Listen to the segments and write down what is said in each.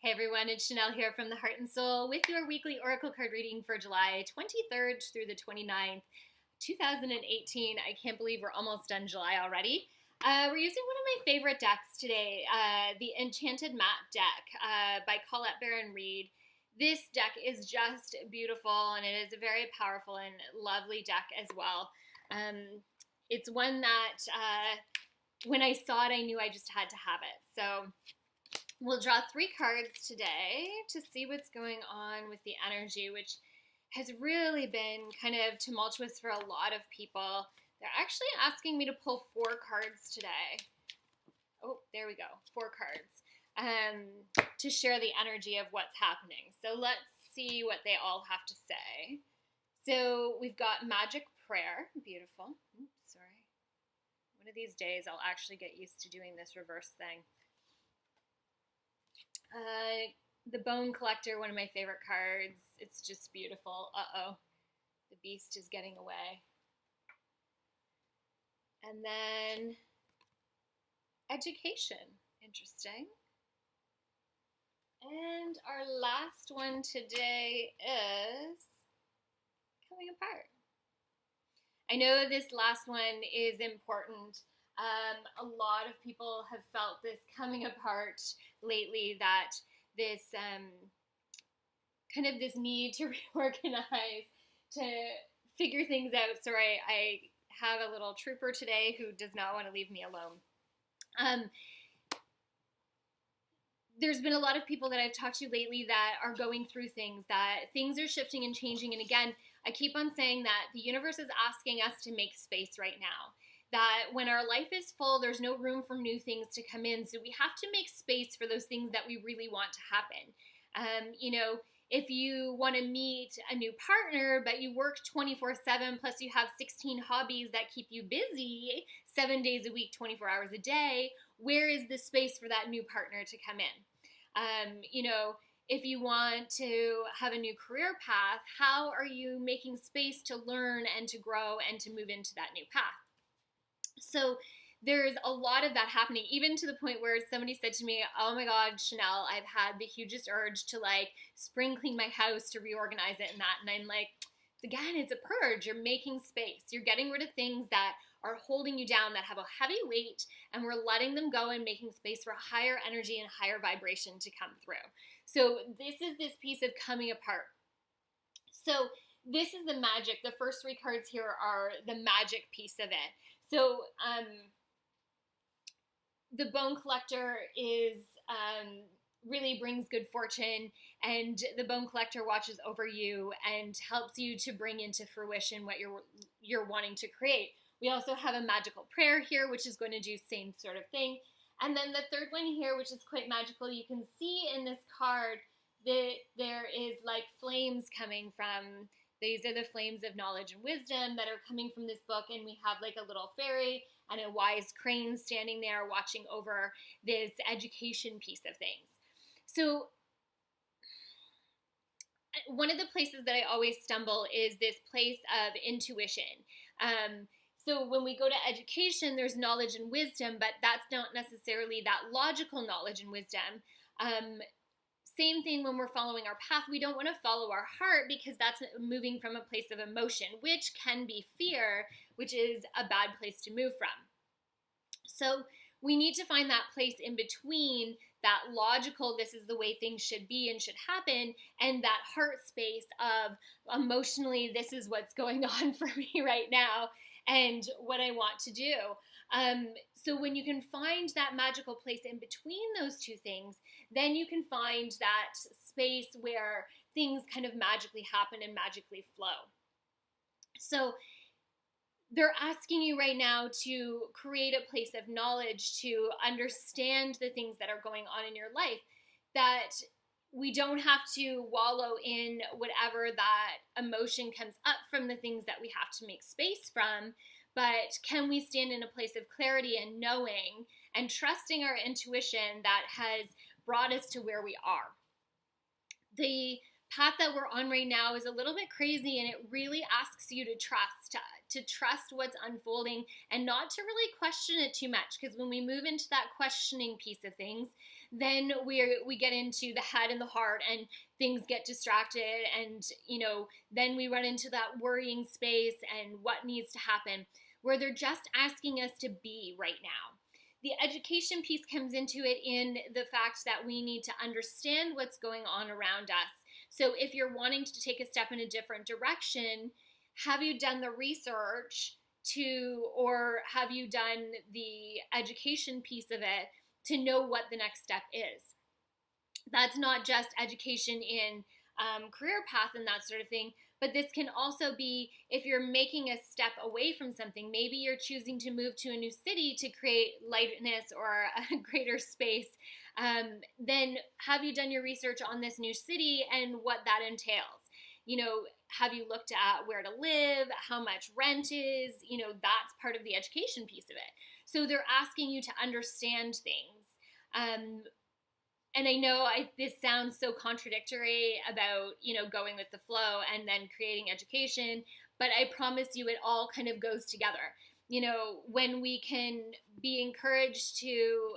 Hey everyone, it's Shanel here from the Heart and Soul with your weekly Oracle card reading for July 23rd through the 29th, 2018. I can't believe we're almost done July already. We're using one of my favorite decks today, the Enchanted Map deck by Colette Baron Reed. This deck is just beautiful, and it is a very powerful and lovely deck as well. It's one that when I saw it, I knew I just had to have it. So we'll draw 3 cards today to see what's going on with the energy, which has really been kind of tumultuous for a lot of people. They're actually asking me to pull 4 cards today. Oh, there we go, 4 cards to share the energy of what's happening. So let's see what they all have to say. So we've got Magic Prayer, beautiful. Oops, sorry. One of these days I'll actually get used to doing this reverse thing. The Bone Collector, one of my favorite cards. It's just beautiful. Uh-oh. The beast is getting away. And then Education. Interesting. And our last one today is Coming Apart. I know this last one is important. A lot of people have felt this coming apart lately, that this kind of this need to reorganize, to figure things out. Sorry, I have a little trooper today who does not want to leave me alone. There's been a lot of people that I've talked to lately that are going through things, that things are shifting and changing. And again, I keep on saying that the universe is asking us to make space right now. That when our life is full, there's no room for new things to come in. So we have to make space for those things that we really want to happen. If you want to meet a new partner, but you work 24/7, plus you have 16 hobbies that keep you busy 7 days a week, 24 hours a day, where is the space for that new partner to come in? If you want to have a new career path, how are you making space to learn and to grow and to move into that new path? So there's a lot of that happening, even to the point where somebody said to me, oh my God, Shanel, I've had the hugest urge to spring clean my house, to reorganize it and that. And I'm like, again, it's a purge. You're making space. You're getting rid of things that are holding you down, that have a heavy weight, and we're letting them go and making space for higher energy and higher vibration to come through. So this is this piece of coming apart. So this is the magic. The first 3 cards here are the magic piece of it. So the Bone Collector is really brings good fortune, and the Bone Collector watches over you and helps you to bring into fruition what you're wanting to create. We also have a magical prayer here, which is going to do the same sort of thing. And then the third one here, which is quite magical, you can see in this card that there is flames coming from. These are the flames of knowledge and wisdom that are coming from this book, and we have a little fairy and a wise crane standing there watching over this education piece of things. So one of the places that I always stumble is this place of intuition. So when we go to education, there's knowledge and wisdom, but that's not necessarily that logical knowledge and wisdom. Same thing when we're following our path. We don't want to follow our heart, because that's moving from a place of emotion, which can be fear, which is a bad place to move from. So we need to find that place in between, that logical, this is the way things should be and should happen, and that heart space of emotionally, this is what's going on for me right now and what I want to do. So when you can find that magical place in between those two things, then you can find that space where things kind of magically happen and magically flow. So they're asking you right now to create a place of knowledge, to understand the things that are going on in your life, that we don't have to wallow in whatever that emotion comes up from the things that we have to make space from, but can we stand in a place of clarity and knowing and trusting our intuition that has brought us to where we are. The path that we're on right now is a little bit crazy, and it really asks you to trust what's unfolding and not to really question it too much, because when we move into that questioning piece of things, then we get into the head and the heart, and things get distracted, and then we run into that worrying space and what needs to happen, where they're just asking us to be right now. The education piece comes into it in the fact that we need to understand what's going on around us. So if you're wanting to take a step in a different direction, have you done the research or have you done the education piece of it to know what the next step is? That's not just education in career path and that sort of thing, but this can also be if you're making a step away from something. Maybe you're choosing to move to a new city to create lightness or a greater space. Then have you done your research on this new city and what that entails? Have you looked at where to live, how much rent is? That's part of the education piece of it. So they're asking you to understand things. And I know this sounds so contradictory about, going with the flow and then creating education, but I promise you it all kind of goes together. When we can be encouraged to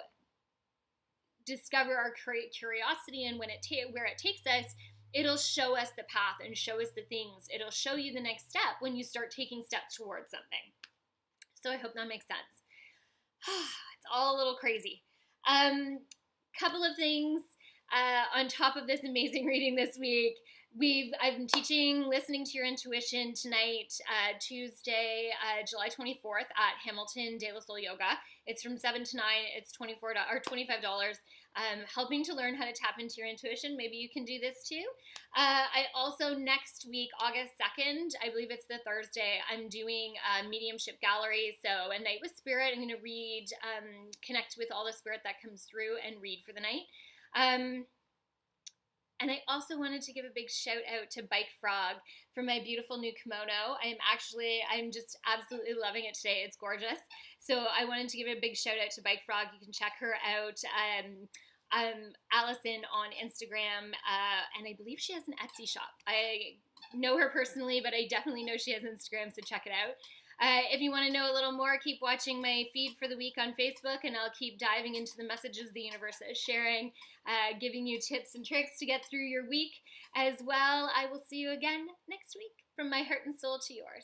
discover our curiosity and where it takes us, it'll show us the path and show us the things. It'll show you the next step when you start taking steps towards something. So I hope that makes sense. It's all a little crazy. Couple of things on top of this amazing reading this week. I've been teaching Listening to Your Intuition tonight, Tuesday, July 24th at Hamilton De La Soul Yoga. It's from 7 to 9. It's $25. Helping to learn how to tap into your intuition. Maybe you can do this too. I also, next week, August 2nd, I believe it's the Thursday, I'm doing a mediumship gallery. So a night with spirit. I'm going to read, connect with all the spirit that comes through and read for the night. And I also wanted to give a big shout out to Bike Frog for my beautiful new kimono. I'm just absolutely loving it today. It's gorgeous. So I wanted to give a big shout out to Bike Frog. You can check her out. Allison on Instagram, and I believe she has an Etsy shop. I know her personally, but I definitely know she has Instagram, so check it out. If you want to know a little more, keep watching my feed for the week on Facebook, and I'll keep diving into the messages the universe is sharing, giving you tips and tricks to get through your week as well. I will see you again next week. From my heart and soul to yours.